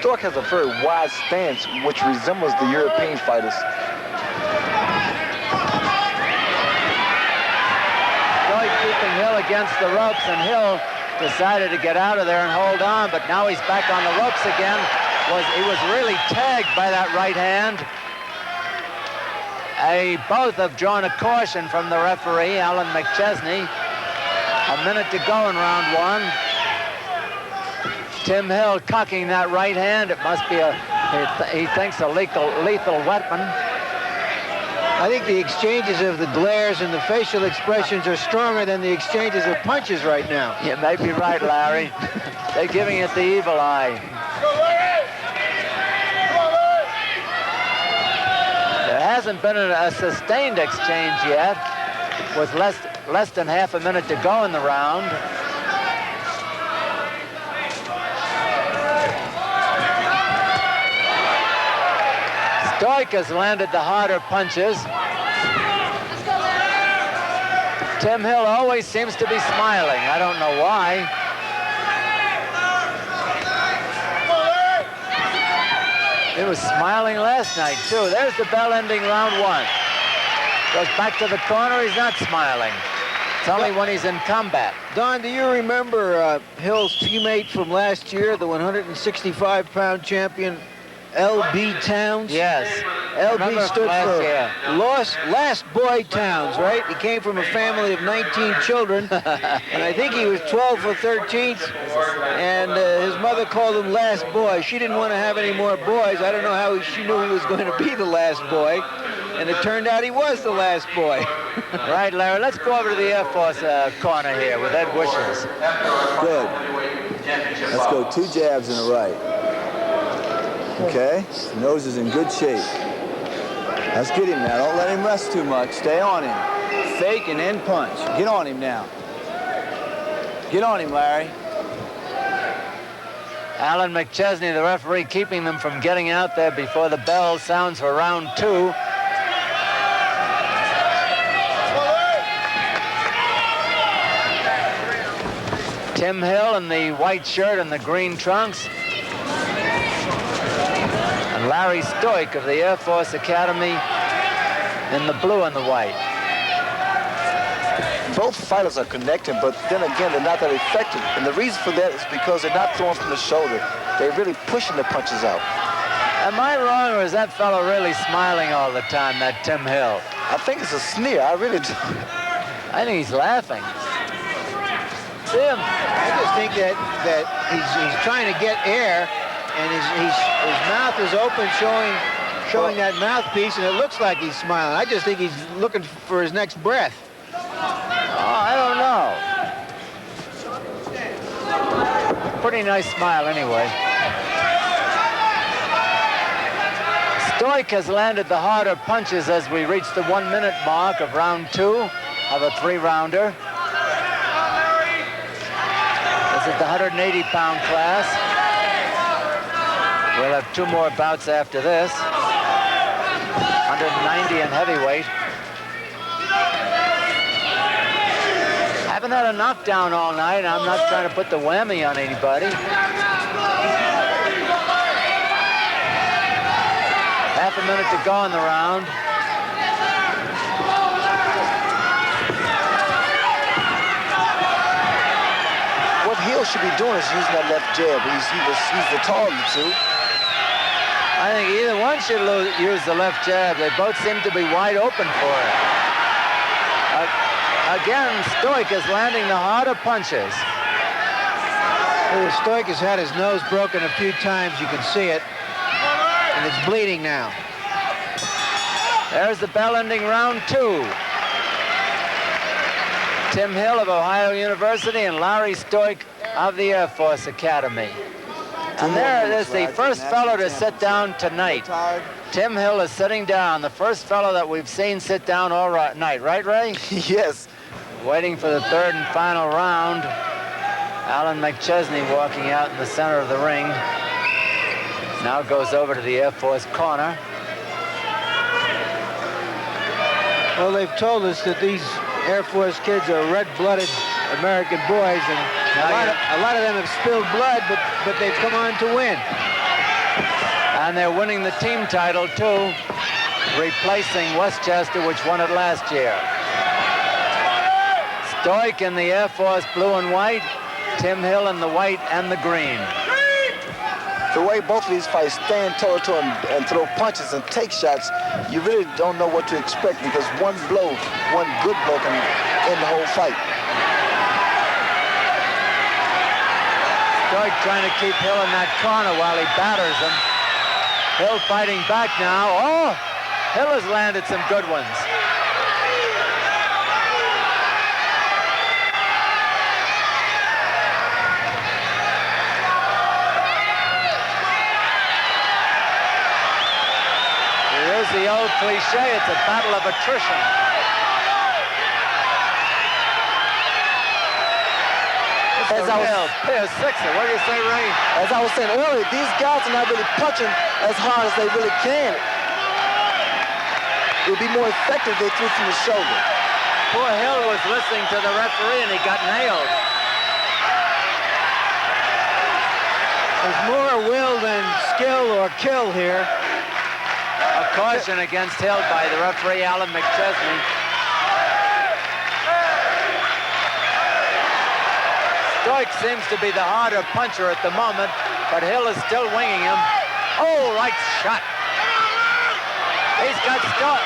Stoic has a very wide stance, which resembles the European fighters. Stoic keeping Hill against the ropes, and Hill decided to get out of there and hold on, but now he's back on the ropes again. He was really tagged by that right hand. Both have drawn a caution from the referee, Alan McChesney. A minute to go in round one. Tim Hill cocking that right hand. It must be he thinks a lethal weapon. I think the exchanges of the glares and the facial expressions are stronger than the exchanges of punches right now. You may be right, Larry. They're giving it the evil eye. There hasn't been a sustained exchange yet, with less than half a minute to go in the round. Stoic has landed the harder punches. Tim Hill always seems to be smiling. I don't know why. He was smiling last night, too. There's the bell ending round one. Goes back to the corner, he's not smiling. It's only when he's in combat. Don, do you remember Hill's teammate from last year, the 165-pound champion, L.B. Towns? Yes. L.B. stood for Last Boy Towns, right? He came from a family of 19 children, and I think he was 12th or 13th, and his mother called him Last Boy. She didn't want to have any more boys. I don't know how she knew he was going to be the last boy, and it turned out he was the last boy. Right, Larry. Let's go over to the Air Force corner here with Ed Wishes. Good. Let's go 2 jabs and a right. Okay, the nose is in good shape. Let's get him now. Don't let him rest too much. Stay on him. Fake and then punch. Get on him now. Get on him, Larry. Alan McChesney, the referee, keeping them from getting out there before the bell sounds for round two. Tim Hill in the white shirt and the green trunks. And Larry Stoic of the Air Force Academy in the blue and the white. Both fighters are connecting, but then again, they're not that effective. And the reason for that is because they're not throwing from the shoulder. They're really pushing the punches out. Am I wrong, or is that fellow really smiling all the time, that Tim Hill? I think it's a sneer. I really do. I think he's laughing. See him? I just think that he's trying to get air, and his mouth is open, showing that mouthpiece, and it looks like he's smiling. I just think he's looking for his next breath. Oh, I don't know. Pretty nice smile anyway. Stoic has landed the harder punches as we reach the 1 minute mark of round two of a 3-rounder. This is the 180-pound class. We'll have 2 more bouts after this. 190 in heavyweight. Haven't had a knockdown all night. I'm not trying to put the whammy on anybody. Half a minute to go in the round. What Hill should be doing is using that left jab. He's the taller of the two. I think either one should use the left jab. They both seem to be wide open for it. Again, Stoic is landing the harder punches. Stoic has had his nose broken a few times. You can see it. And it's bleeding now. There's the bell ending round two. Tim Hill of Ohio University and Larry Stoic of the Air Force Academy. And there is the first fellow to sit down tonight. Tim Hill is sitting down, the first fellow that we've seen sit down all night. Right, Ray? Yes. Waiting for the third and final round. Alan McChesney walking out in the center of the ring. Now goes over to the Air Force corner. Well, they've told us that these Air Force kids are red-blooded American boys, and a lot of them have spilled blood, but they've come on to win. And they're winning the team title, too, replacing Westchester, which won it last year. Stoic in the Air Force blue and white, Tim Hill in the white and the green. The way both of these fights stand toe-to-toe and throw punches and take shots, you really don't know what to expect because one blow, one good blow can end the whole fight. Stoic trying to keep Hill in that corner while he batters him. Hill fighting back now. Oh, Hill has landed some good ones. Here's the old cliche, it's a battle of attrition. What do you say, Ray? As I was saying earlier, these guys are not really punching as hard as they really can. It would be more effective if they threw from the shoulder. Poor Hill was listening to the referee and he got nailed. There's more will than skill or kill here. A caution against Hill by the referee, Alan McChesney. Stoic seems to be the harder puncher at the moment, but Hill is still winging him. Oh, right shot. He's got Stoic.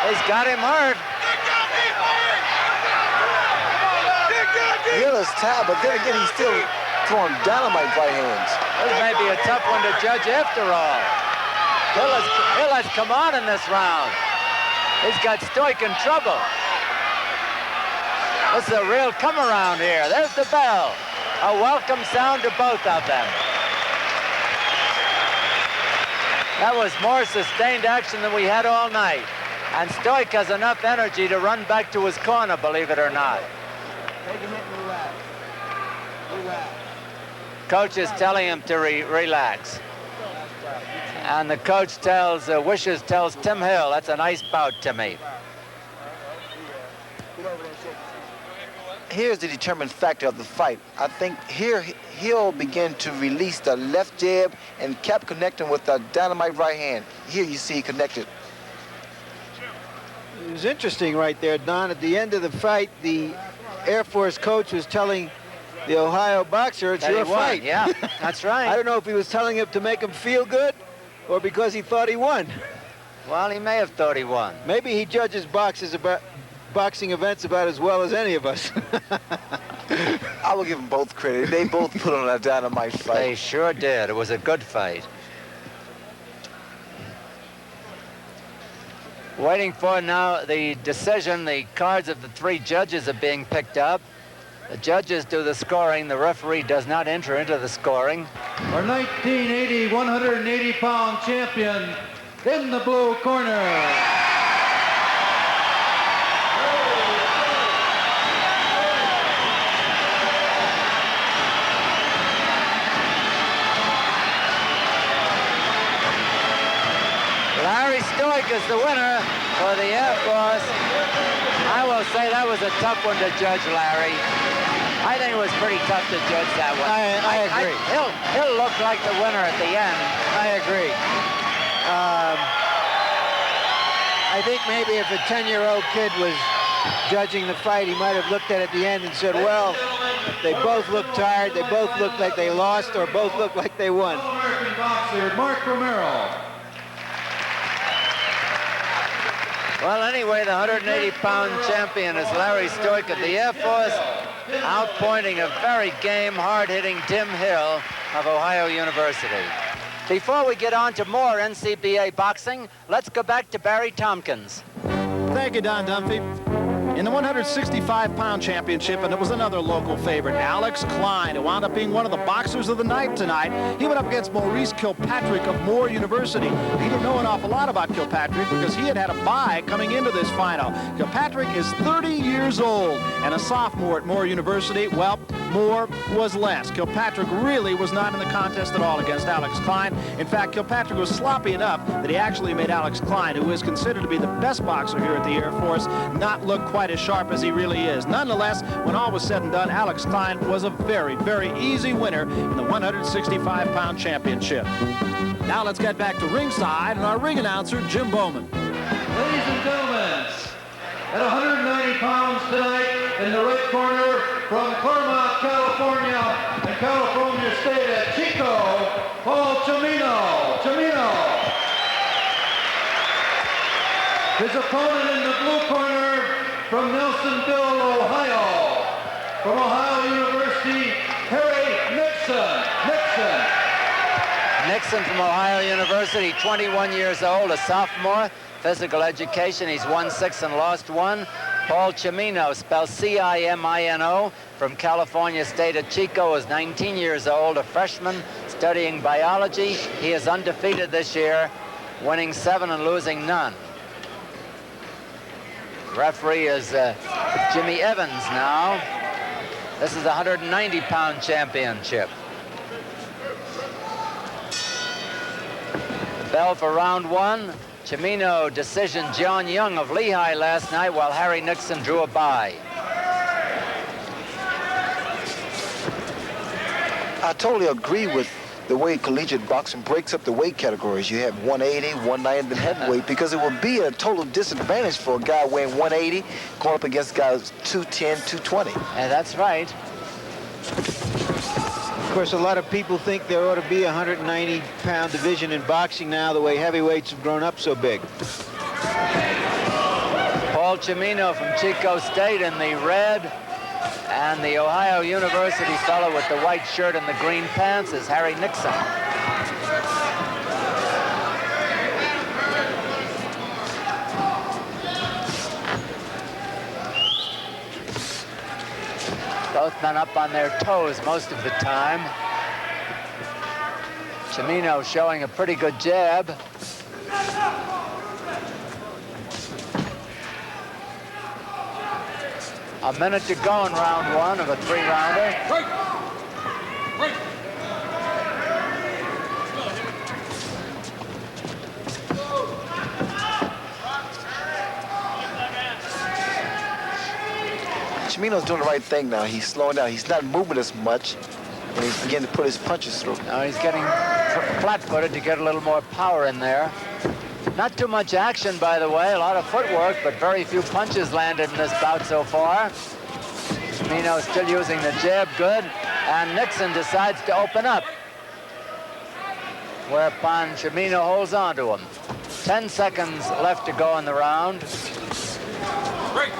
He's got him hurt. Hill is tired, but then again, he's still throwing dynamite right hands. This may be a tough one to judge after all. Hill has come on in this round. He's got Stoic in trouble. This is a real come around here. There's the bell. A welcome sound to both of them. That was more sustained action than we had all night. And Stoic has enough energy to run back to his corner, believe it or not. Coach is telling him to relax. And the coach tells Tim Hill, that's a nice bout, Timmy. Here's the determined factor of the fight. I think here Hill began to release the left jab and kept connecting with the dynamite right hand. Here you see he connected. It was interesting right there, Don. At the end of the fight, the Air Force coach was telling the Ohio boxer, it's your fight. Yeah, that's right. I don't know if he was telling him to make him feel good or because he thought he won. Well, he may have thought he won. Maybe he judges boxing events about as well as any of us. I will give them both credit. They both put on a dynamite fight. They sure did. It was a good fight. Waiting for now the decision. The cards of the three judges are being picked up. The judges do the scoring. The referee does not enter into the scoring. Our 1980 180-pound champion in the blue corner. Larry Stoic is the winner for the Air Force. I will say that was a tough one to judge, Larry. I think it was pretty tough to judge that one. I agree. He'll look like the winner at the end. I agree. I think maybe if a 10-year-old kid was judging the fight, he might have looked at it at the end and said, well, they both look tired, they both look like they lost, or both look like they won. American boxer Mark Romero. Well, anyway, the 180-pound champion is Larry Stoic of the Air Force, outpointing a very game, hard-hitting Tim Hill of Ohio University. Before we get on to more NCBA boxing, let's go back to Barry Tompkins. Thank you, Don Dunphy. In the 165-pound championship, and it was another local favorite, Alex Klein, who wound up being one of the boxers of the night tonight. He went up against Maurice Kilpatrick of Moore University. He didn't know an awful lot about Kilpatrick because he had had a bye coming into this final. Kilpatrick is 30 years old and a sophomore at Moore University. Well, Moore was less. Kilpatrick really was not in the contest at all against Alex Klein. In fact, Kilpatrick was sloppy enough that he actually made Alex Klein, who is considered to be the best boxer here at the Air Force, not look quite quite as sharp as he really is. Nonetheless, when all was said and done, Alex Klein was a very, very easy winner in the 165-pound championship. Now let's get back to ringside and our ring announcer, Jim Bowman. Ladies and gentlemen, at 190 pounds tonight in the red corner from Claremont, California, and California State at Chico, Paul Cimino. His opponent in the blue corner from Nelsonville, Ohio, from Ohio University, Harry Nixon. Nixon from Ohio University, 21 years old, a sophomore, physical education. He's won 6 and lost 1. Paul Cimino, spelled C-I-M-I-N-O, from California State at Chico, is 19 years old, a freshman studying biology. He is undefeated this year, winning 7 and losing none. Referee is Jimmy Evans now. This is the 190-pound championship. Bell for round 1. Cimino decision John Young of Lehigh last night, while Harry Nixon drew a bye. I totally agree with the way collegiate boxing breaks up the weight categories. You have 180, 190, and heavyweight, because it would be a total disadvantage for a guy weighing 180 going up against guys 210, 220. And that's right. Of course, a lot of people think there ought to be a 190-pound division in boxing now, the way heavyweights have grown up so big. Paul Cimino from Chico State in the red, and the Ohio University fellow with the white shirt and the green pants is Harry Nixon. Both men up on their toes most of the time. Cimino showing a pretty good jab. A minute to go in round 1 of a 3-rounder. Cimino's doing the right thing now. He's slowing down. He's not moving as much, and he's beginning to put his punches through. Now he's getting flat-footed to get a little more power in there. Not too much action, by the way. A lot of footwork, but very few punches landed in this bout so far. Cimino still using the jab good, and Nixon decides to open up, whereupon Cimino holds on to him. 10 seconds left to go in the round. Break.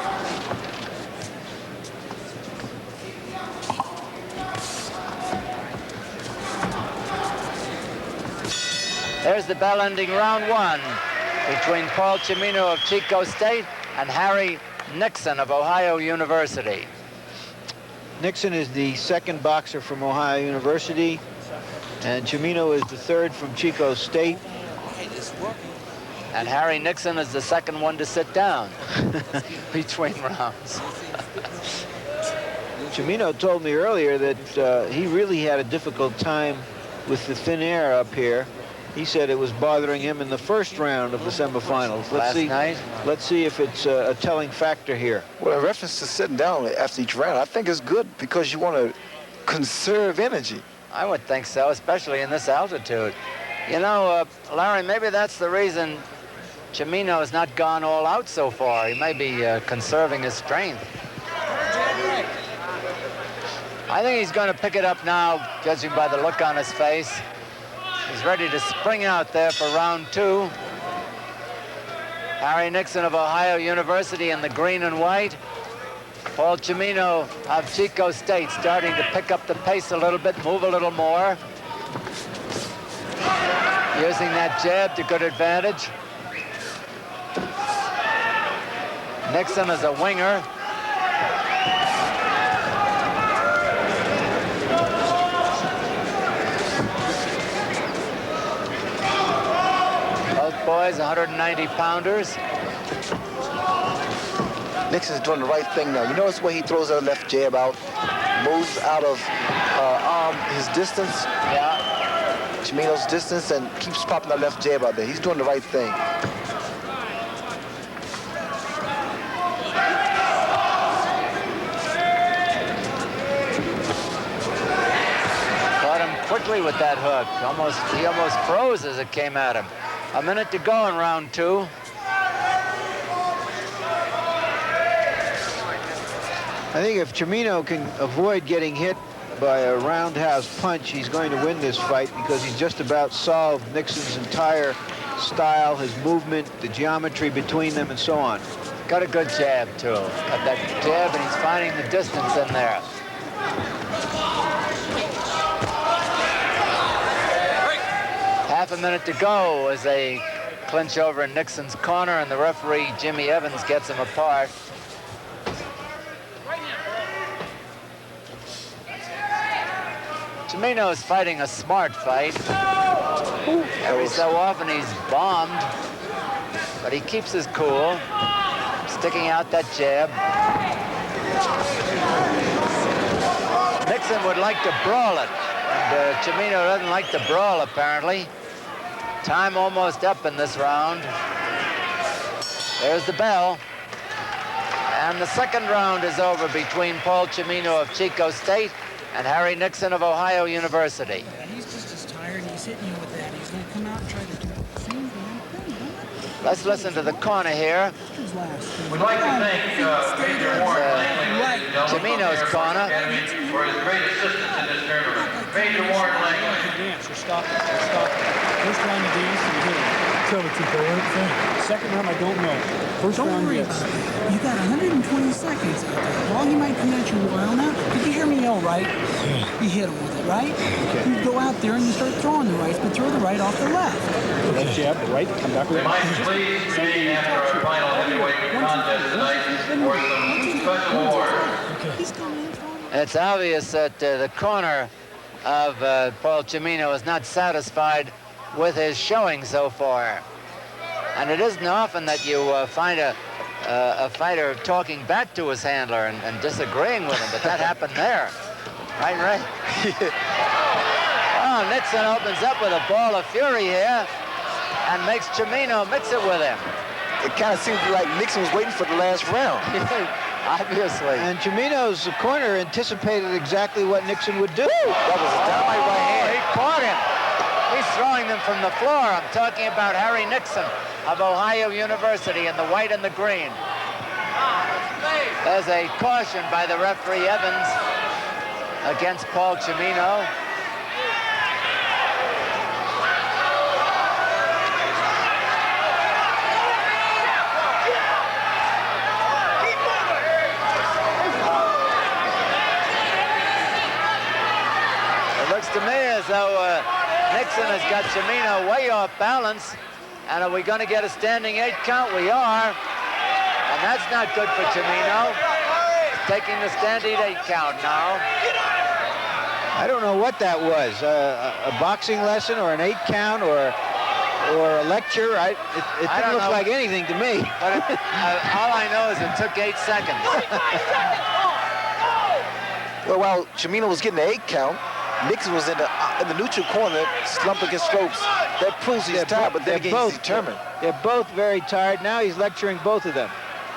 There's the bell ending round 1 between Paul Cimino of Chico State and Harry Nixon of Ohio University. Nixon is the second boxer from Ohio University, and Cimino is the third from Chico State. And Harry Nixon is the second one to sit down between rounds. Cimino told me earlier that he really had a difficult time with the thin air up here. He said it was bothering him in the first round of the semifinals. Let's see if it's a telling factor here. Well, in reference to sitting down after each round, I think it's good because you want to conserve energy. I would think so, especially in this altitude. You know, Larry, maybe that's the reason Cimino has not gone all out so far. He may be conserving his strength. I think he's going to pick it up now, judging by the look on his face. He's ready to spring out there for round 2. Harry Nixon of Ohio University in the green and white. Paul Cimino of Chico State starting to pick up the pace a little bit, move a little more. Using that jab to good advantage. Nixon is a winger. Boys, 190-pounders. Nixon's doing the right thing now. You notice the way he throws that left jab out, moves out of his distance. Yeah. Cimino's distance, and keeps popping that left jab out there. He's doing the right thing. quickly with that hook. He almost froze as it came at him. A minute to go in round 2. I think if Cimino can avoid getting hit by a roundhouse punch, he's going to win this fight because he's just about solved Nixon's entire style, his movement, the geometry between them, and so on. Got a good jab, too. Got that jab, and he's finding the distance in there. Half a minute to go as they clinch over in Nixon's corner, and the referee, Jimmy Evans, gets him apart. Cimino is fighting a smart fight. Every so often he's bombed, but he keeps his cool, sticking out that jab. Nixon would like to brawl it, and Cimino doesn't like to brawl, apparently. Time almost up in this round. There's the bell. And the second round is over between Paul Cimino of Chico State and Harry Nixon of Ohio University. Yeah, he's just as tired. He's hitting you with that. He's going to come out and try to do the same damn thing. Let's listen to the corner here. We'd like to thank Major Warren Cimino's corner. for his great assistance in this tournament. Major Warren Langley. Dance. You're stopping. You're stopping. First round you dance and you hit him. Tell me, Chico. Second round, I don't know. First round, yes. You got 120 seconds out there. Well, you might come at you a while now. Did you hear me yell right? Yeah. You hit him with it, right? Okay. You go out there and you start throwing the rights, but throw the right off the left. Left jab, the right, come back with it. Might please remain after our final heavyweight contest tonight for some special awards. He's coming in. It's obvious that the corner of Paul Cimino is not satisfied with his showing so far. And it isn't often that you find a fighter talking back to his handler and disagreeing with him, but that happened there. Right? Oh, Nixon opens up with a ball of fury here and makes Cimino mix it with him. It kind of seemed like Nixon was waiting for the last round. Obviously. And Cimino's corner anticipated exactly what Nixon would do. That was a dynamite right hand. He caught him. He's throwing them from the floor. I'm talking about Harry Nixon of Ohio University in the white and the green. There's a caution by the referee Evans against Paul Cimino. It looks to me as though Nixon has got Cimino way off balance. And are we going to get a standing 8 count? We are. And that's not good for Cimino. Taking the standing 8 count now. I don't know what that was, a boxing lesson or an 8 count or a lecture. It didn't look like anything to me. But all I know is it took 8 seconds. Well, while Cimino was getting the 8 count, Nixon was in the neutral corner, slumped against ropes. That proves he's tired, but then again, he's determined. They're both very tired. Now he's lecturing both of them.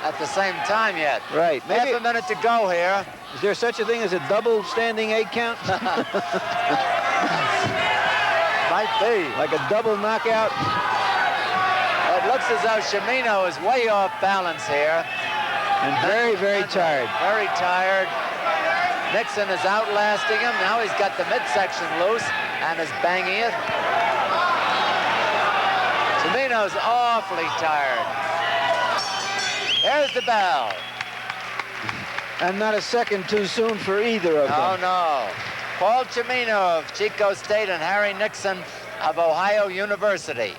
At the same time yet. Right. Half a minute to go here. Is there such a thing as a double standing 8 count? Might be. Like a double knockout? It looks as though Cimino is way off balance here. And very, very tired. Very tired. Nixon is outlasting him. Now he's got the midsection loose and is banging it. Cimino's awfully tired. There's the bell. And not a second too soon for either of them. Oh, no. Paul Cimino of Chico State and Harry Nixon of Ohio University.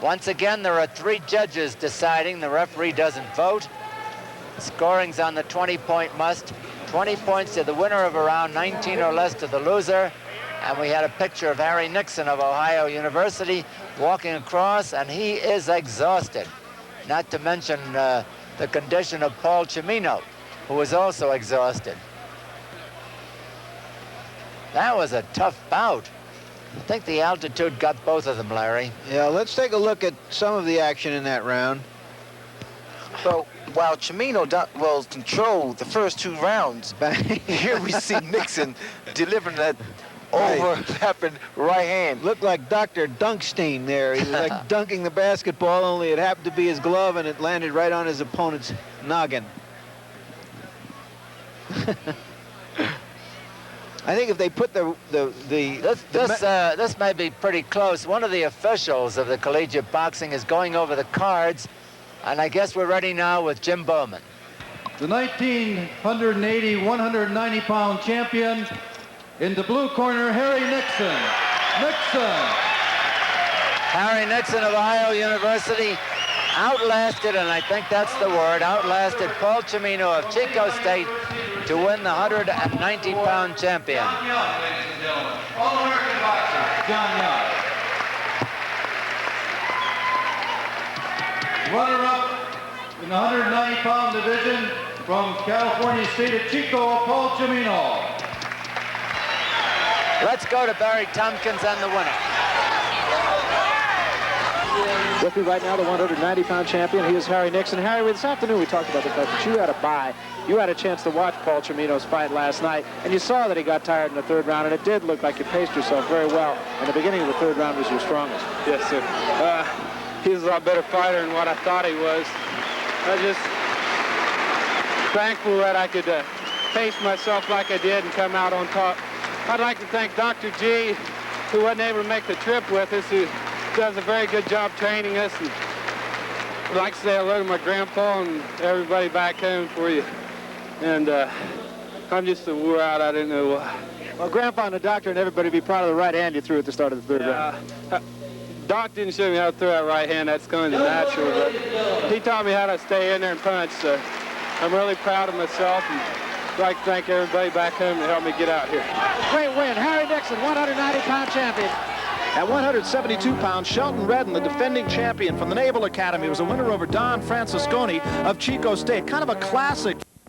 Once again, there are 3 judges deciding. The referee doesn't vote. Scoring's on the 20-point must. 20 points to the winner of a round, 19 or less to the loser. And we had a picture of Harry Nixon of Ohio University walking across, and he is exhausted. Not to mention the condition of Paul Cimino, who is also exhausted. That was a tough bout. I think the altitude got both of them, Larry. Yeah, let's take a look at some of the action in that round. So while Chimino controlled the first 2 rounds, here we see Nixon delivering that overlapping right hand. Looked like Dr. Dunkstein there. He was like dunking the basketball, only it happened to be his glove and it landed right on his opponent's noggin. I think if they put this may be pretty close. One of the officials of the collegiate boxing is going over the cards, and I guess we're ready now with Jim Bowman. The 1980 190-pound champion, in the blue corner, Harry Nixon. Harry Nixon of Ohio University outlasted, and I think that's the word, outlasted Paul Cimino of Chico State to win the 190-pound champion. John Young, ladies and gentlemen. All-American boxer, John Young. Runner-up in the 190-pound division from California State of Chico, Paul Cimino. Let's go to Barry Tompkins and the winner. With me right now, the 190-pound champion. He is Harry Nixon. Harry, this afternoon we talked about the fact that you had a bye. You had a chance to watch Paul Cimino's fight last night, and you saw that he got tired in the 3rd round, and it did look like you paced yourself very well. And the beginning of the 3rd round was your strongest. Yes, sir. He's a lot better fighter than what I thought he was. I just thankful that I could pace myself like I did and come out on top. I'd like to thank Dr. G, who wasn't able to make the trip with us, who does a very good job training us. And I'd like to say hello to my grandpa and everybody back home for you. And I'm just so wore out, I didn't know why. Well, Grandpa and the doctor and everybody be proud of the right hand you threw at the start of the 3rd round. Doc didn't show me how to throw that right hand. That's kind of natural, but he taught me how to stay in there and punch. So I'm really proud of myself, and I'd like to thank everybody back home to help me get out here. Great win. Harry Nixon, 190-pound champion. At 172 pounds, Shelton Redden, the defending champion from the Naval Academy, was a winner over Don Francisconi of Chico State. Kind of a classic